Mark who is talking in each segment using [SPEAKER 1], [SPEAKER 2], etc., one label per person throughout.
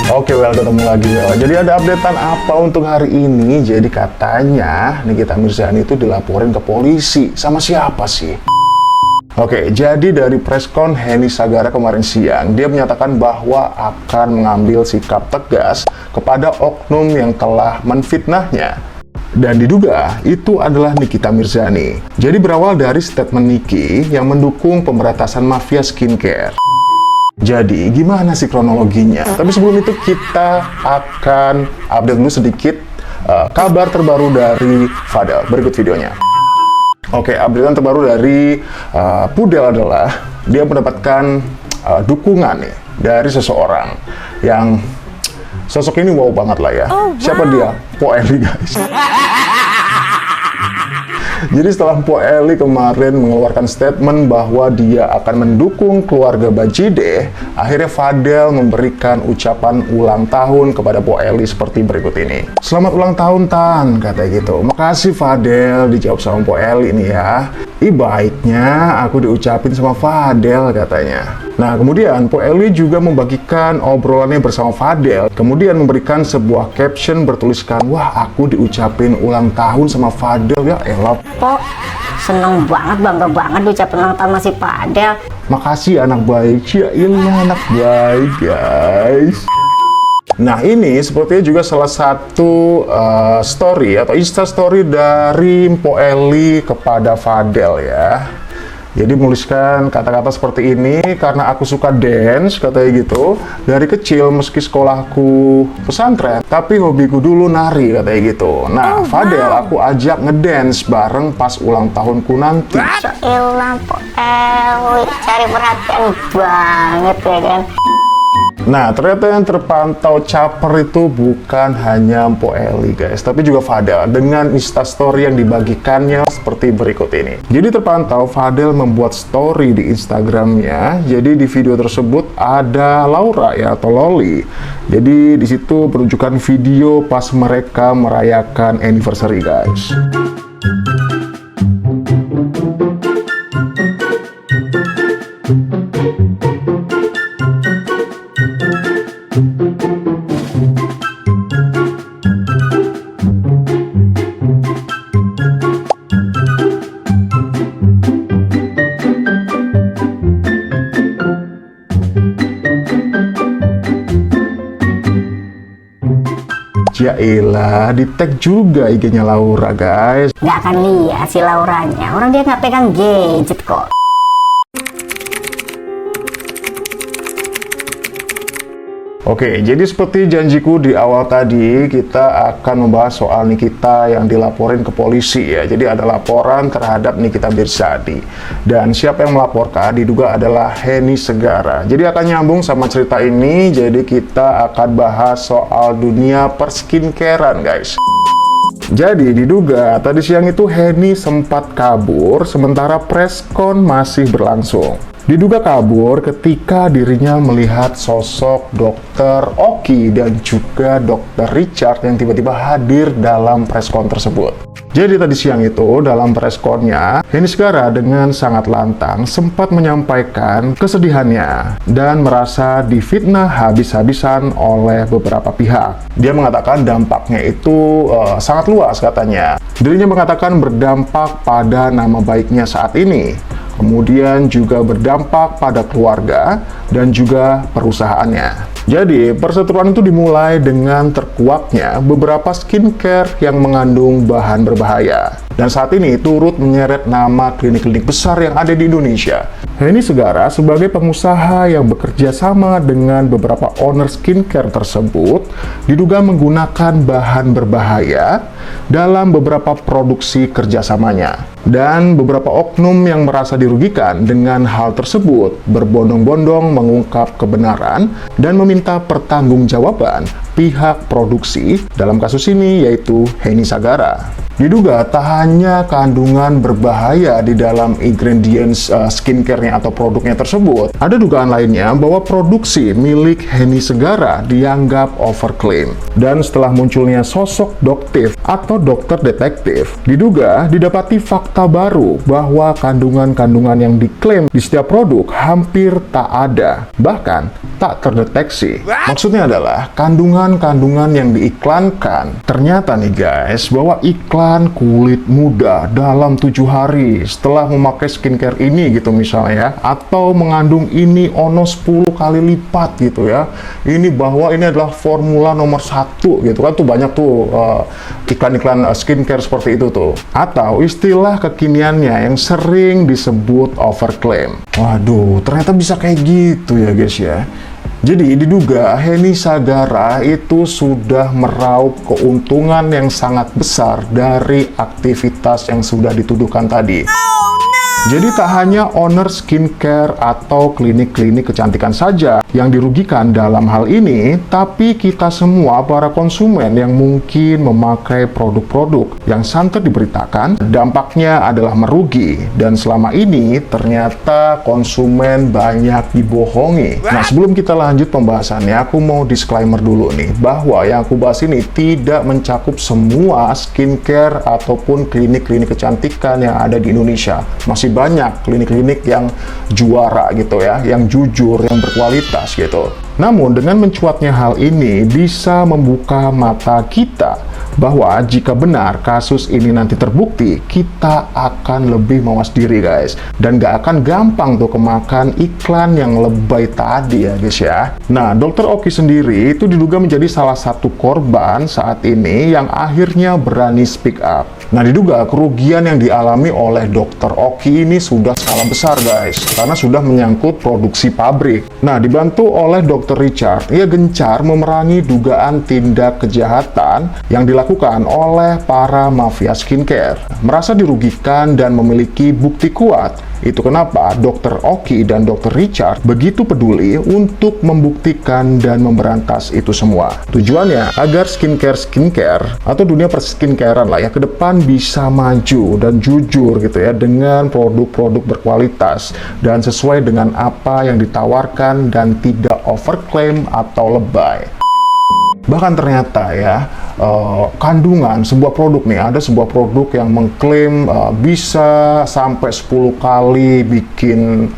[SPEAKER 1] Oke, well, ketemu lagi ya. Jadi ada updatean apa untuk hari ini? Jadi katanya Nikita Mirzani itu dilaporin ke polisi. Sama siapa sih? Oke, jadi dari preskon Henny Sagara kemarin siang, dia menyatakan bahwa akan mengambil sikap tegas kepada oknum yang telah menfitnahnya. Dan diduga itu adalah Nikita Mirzani. Jadi berawal dari statement Niki yang mendukung pemberantasan mafia skincare. Jadi, gimana sih kronologinya? Tapi sebelum itu kita akan update dulu sedikit kabar terbaru dari Fadel. Berikut videonya. Oke, updatean terbaru dari Pudel adalah dia mendapatkan dukungan nih dari seseorang yang sosok ini wow banget lah ya. Siapa dia? Po Eli, guys. Jadi setelah Po Eli kemarin mengeluarkan statement bahwa dia akan mendukung keluarga Bajideh, akhirnya Fadel memberikan ucapan ulang tahun kepada Po Eli seperti berikut ini. Selamat ulang tahun, Tan, katanya gitu. Makasih Fadel, dijawab sama Po Eli ini ya. Baiknya aku diucapin sama Fadel, katanya. Nah, kemudian Po Eli juga membagikan obrolannya bersama Fadel, kemudian memberikan sebuah caption bertuliskan, wah aku diucapin ulang tahun sama Fadel, ya elah.
[SPEAKER 2] Kok seneng banget, bangga banget diucapin ulang tahun masih Fadel.
[SPEAKER 1] Makasih anak baik, ya ilah anak baik guys. Nah ini sepertinya juga salah satu story atau Insta story dari Po Eli kepada Fadel ya. Jadi menuliskan kata-kata seperti ini, karena aku suka dance, katanya gitu. Dari kecil meski sekolahku pesantren, tapi hobiku dulu nari, katanya gitu. Nah, Fadel aku ajak ngedance bareng pas ulang tahunku nanti.
[SPEAKER 2] Elah Po Eli, cari perhatian banget ya kan.
[SPEAKER 1] Nah, ternyata yang terpantau caper itu bukan hanya Po Eli guys, tapi juga Fadel dengan instastory yang dibagikannya seperti berikut ini. Jadi terpantau Fadel membuat story di Instagramnya. Jadi di video tersebut ada Laura ya atau Loli. Jadi di situ menunjukkan video pas mereka merayakan anniversary guys. Yailah, di tag juga IG-nya Laura guys.
[SPEAKER 2] Nggak akan lihat si Lauranya, orang dia nggak pegang gadget kok.
[SPEAKER 1] Oke, jadi seperti janjiku di awal tadi, kita akan membahas soal Nikita yang dilaporin ke polisi ya. Jadi ada laporan terhadap Nikita Mirzani. Dan siapa yang melaporkan diduga adalah Henny Sagara. Jadi akan nyambung sama cerita ini, jadi kita akan bahas soal dunia perskincarean guys. Jadi diduga tadi siang itu Henny sempat kabur sementara preskon masih berlangsung. Diduga kabur ketika dirinya melihat sosok Dr. Oki dan juga Dr. Richard yang tiba-tiba hadir dalam preskon tersebut. Jadi tadi siang itu dalam preskonnya, Henny Sagara dengan sangat lantang sempat menyampaikan kesedihannya dan merasa difitnah habis-habisan oleh beberapa pihak. Dia mengatakan dampaknya itu sangat luas katanya. Dirinya mengatakan berdampak pada nama baiknya saat ini. Kemudian juga berdampak pada keluarga dan juga perusahaannya. Jadi, perseteruan itu dimulai dengan terkuaknya beberapa skincare yang mengandung bahan berbahaya. Dan saat ini turut menyeret nama klinik-klinik besar yang ada di Indonesia. Henny Sagara sebagai pengusaha yang bekerja sama dengan beberapa owner skincare tersebut diduga menggunakan bahan berbahaya dalam beberapa produksi kerjasamanya. Dan beberapa oknum yang merasa dirugikan dengan hal tersebut berbondong-bondong mengungkap kebenaran dan meminta pertanggungjawaban pihak produksi dalam kasus ini, yaitu Henny Sagara. Diduga tak hanya kandungan berbahaya di dalam ingredients skincare-nya atau produknya tersebut, ada dugaan lainnya bahwa produksi milik Henny Sagara dianggap overclaim. Dan setelah munculnya sosok doktif atau dokter detektif, diduga didapati fakta baru bahwa kandungan-kandungan yang diklaim di setiap produk hampir tak ada, bahkan tak terdeteksi sih? Maksudnya adalah kandungan-kandungan yang diiklankan. Ternyata nih guys, bahwa iklan kulit muda dalam 7 hari setelah memakai skincare ini gitu misalnya, atau mengandung ini ono 10 kali lipat gitu ya. Ini bahwa ini adalah formula nomor 1 gitu kan, tuh banyak tuh iklan-iklan skincare seperti itu tuh. Atau istilah kekiniannya yang sering disebut overclaim. Waduh, ternyata bisa kayak gitu ya guys ya. Jadi diduga Henny Sagara itu sudah meraup keuntungan yang sangat besar dari aktivitas yang sudah dituduhkan tadi. Jadi tak hanya owner skincare atau klinik-klinik kecantikan saja yang dirugikan dalam hal ini, tapi kita semua para konsumen yang mungkin memakai produk-produk yang santer diberitakan, dampaknya adalah merugi. Dan selama ini ternyata konsumen banyak dibohongi. Nah, sebelum kita lanjut pembahasannya, aku mau disclaimer dulu nih, bahwa yang aku bahas ini tidak mencakup semua skincare ataupun klinik-klinik kecantikan yang ada di Indonesia. Masih banyak klinik-klinik yang juara gitu ya, yang jujur, yang berkualitas gitu. Namun dengan mencuatnya hal ini bisa membuka mata kita bahwa jika benar kasus ini nanti terbukti, kita akan lebih mawas diri guys, dan gak akan gampang tuh kemakan iklan yang lebay tadi ya guys ya. Nah, Dr. Oki sendiri itu diduga menjadi salah satu korban saat ini yang akhirnya berani speak up. Nah, diduga kerugian yang dialami oleh Dr. Oki ini sudah skala besar guys, karena sudah menyangkut produksi pabrik. Nah, dibantu oleh Dr. Richard, ia gencar memerangi dugaan tindak kejahatan yang dilakukan oleh para mafia skincare. Merasa dirugikan dan memiliki bukti kuat. Itu kenapa Dr. Oki dan Dr. Richard begitu peduli untuk membuktikan dan memberantas itu semua. Tujuannya agar skincare atau dunia perskincarean lah ya ke depan bisa maju dan jujur gitu ya, dengan produk-produk berkualitas dan sesuai dengan apa yang ditawarkan dan tidak overclaim atau lebay. Bahkan ternyata ya, kandungan sebuah produk nih, ada sebuah produk yang mengklaim bisa sampai 10 kali bikin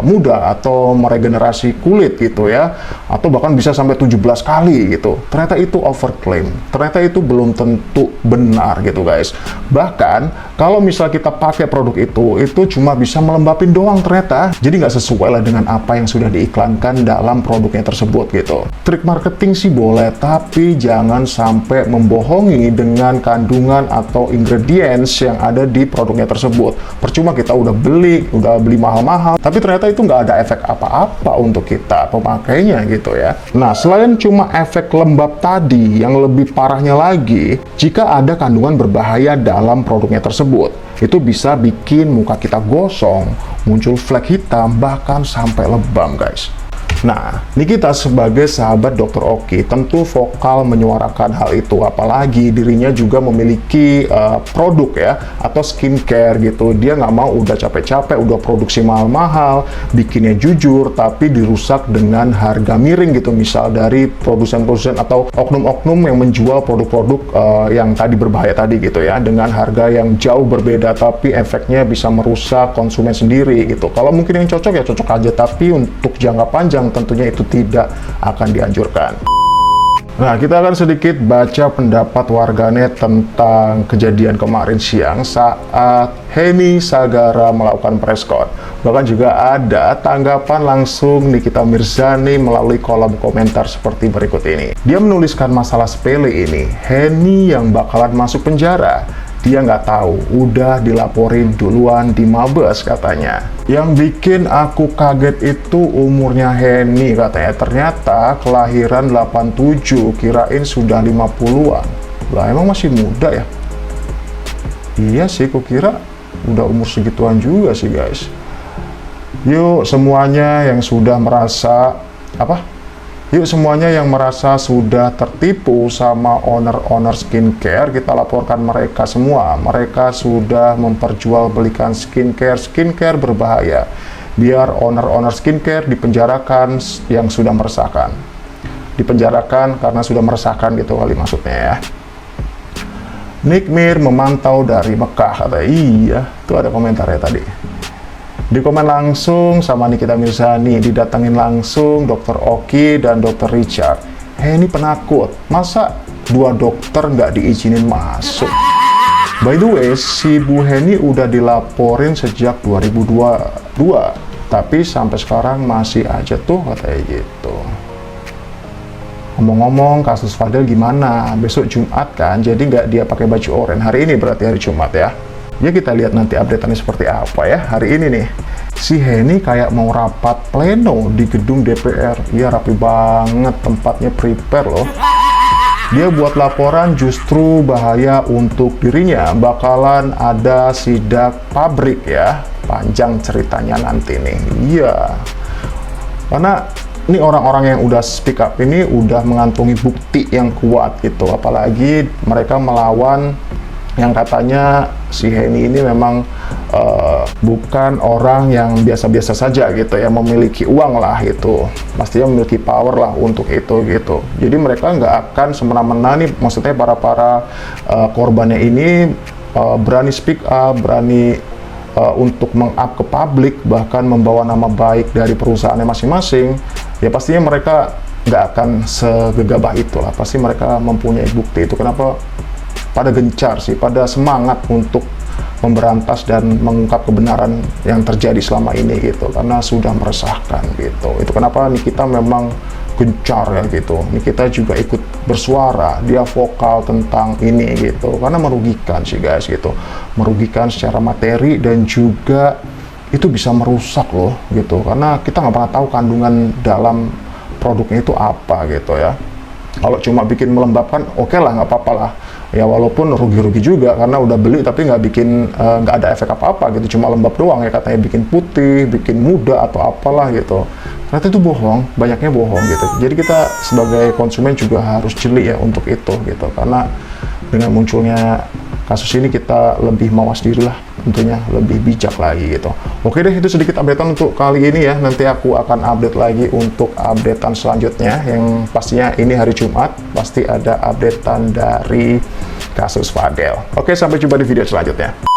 [SPEAKER 1] muda atau meregenerasi kulit gitu ya, atau bahkan bisa sampai 17 kali gitu. Ternyata itu overclaim, ternyata itu belum tentu benar gitu guys. Bahkan kalau misal kita pakai produk itu cuma bisa melembapin doang ternyata, jadi nggak sesuai lah dengan apa yang sudah diiklankan dalam produknya tersebut gitu. Trik marketing sih boleh, tapi jangan sampai membohongi dengan kandungan atau ingredients yang ada di produknya tersebut. Percuma kita udah beli mahal-mahal, tapi ternyata itu nggak ada efek apa-apa untuk kita pemakainya gitu ya. Nah, selain cuma efek lembab tadi, yang lebih parahnya lagi, jika ada kandungan berbahaya dalam produknya tersebut, itu bisa bikin muka kita gosong, muncul flek hitam, bahkan sampai lebam guys. Nah, ini kita sebagai sahabat Dr. Oki tentu vokal menyuarakan hal itu, apalagi dirinya juga memiliki produk ya, atau skincare gitu. Dia nggak mau udah capek-capek, udah produksi mahal-mahal, bikinnya jujur, tapi dirusak dengan harga miring gitu, misal dari produsen-produsen atau oknum-oknum yang menjual produk-produk yang tadi berbahaya tadi gitu ya, dengan harga yang jauh berbeda, tapi efeknya bisa merusak konsumen sendiri gitu. Kalau mungkin yang cocok ya cocok aja, tapi untuk jangka panjang tentunya itu tidak akan dianjurkan. Nah, kita akan sedikit baca pendapat warganet tentang kejadian kemarin siang saat Henny Sagara melakukan press con. Bahkan juga ada tanggapan langsung Nikita Mirzani melalui kolom komentar seperti berikut ini. Dia menuliskan masalah sepele ini, Henny yang bakalan masuk penjara. Dia nggak tahu, udah dilaporin duluan di Mabes katanya. Yang bikin aku kaget itu umurnya Henny katanya. Ternyata kelahiran 87, kirain sudah 50-an. Lah emang masih muda ya? Iya sih, kukira udah umur segituan juga sih guys. Yuk semuanya yang sudah merasa Yuk semuanya yang merasa sudah tertipu sama owner-owner skincare, kita laporkan mereka semua. Mereka sudah memperjualbelikan skincare berbahaya. Biar owner-owner skincare dipenjarakan yang sudah meresahkan. Dipenjarakan karena sudah meresahkan gitu kali maksudnya ya. Nick Mir memantau dari Mekah, kata iya, itu ada komentarnya tadi. Di komen langsung sama Nikita Mirzani, didatengin langsung Dr. Oki dan Dr. Richard. Ini penakut, masa 2 dokter nggak diizinin masuk? By the way, si Bu Heni udah dilaporin sejak 2022, tapi sampai sekarang masih aja tuh katanya gitu. Ngomong-ngomong, kasus Fadel gimana? Besok Jumat kan, jadi nggak dia pakai baju oranye. Hari ini berarti hari Jumat ya. Ya kita lihat nanti update-annya seperti apa ya. Hari ini nih, si Heni kayak mau rapat pleno di gedung DPR. Iya rapi banget, tempatnya prepare loh. Dia buat laporan justru bahaya untuk dirinya. Bakalan ada sidak pabrik ya. Panjang ceritanya nanti nih. Iya. Karena ini orang-orang yang udah speak up ini udah mengantongi bukti yang kuat gitu. Apalagi mereka melawan yang katanya si Heni ini memang bukan orang yang biasa-biasa saja gitu ya, memiliki uang lah gitu, pastinya memiliki power lah untuk itu gitu. Jadi mereka nggak akan semena-mena nih, maksudnya para korbannya ini berani speak up, berani untuk meng-up ke publik, bahkan membawa nama baik dari perusahaannya masing-masing. Ya pastinya mereka nggak akan segegabah itulah, pasti mereka mempunyai bukti itu. Kenapa pada gencar sih, pada semangat untuk memberantas dan mengungkap kebenaran yang terjadi selama ini gitu, karena sudah meresahkan gitu. Itu kenapa Nikita memang gencar ya gitu. Nikita juga ikut bersuara, dia vokal tentang ini gitu, karena merugikan sih guys gitu, merugikan secara materi dan juga itu bisa merusak loh gitu, karena kita nggak pernah tahu kandungan dalam produknya itu apa gitu ya. Kalau cuma bikin melembabkan, oke lah, nggak apa-apa lah. Ya walaupun rugi-rugi juga karena udah beli tapi nggak bikin, nggak ada efek apa-apa gitu, cuma lembab doang ya, katanya bikin putih, bikin muda atau apalah gitu. Ternyata itu bohong, banyaknya bohong gitu. Jadi kita sebagai konsumen juga harus jeli ya untuk itu gitu, karena dengan munculnya kasus ini kita lebih mawas diri lah, tentunya lebih bijak lagi gitu. Oke deh, itu sedikit updatean untuk kali ini ya. Nanti aku akan update lagi untuk updatean selanjutnya, yang pastinya ini hari Jumat pasti ada updatean dari kasus Fadel. Oke, sampai jumpa di video selanjutnya.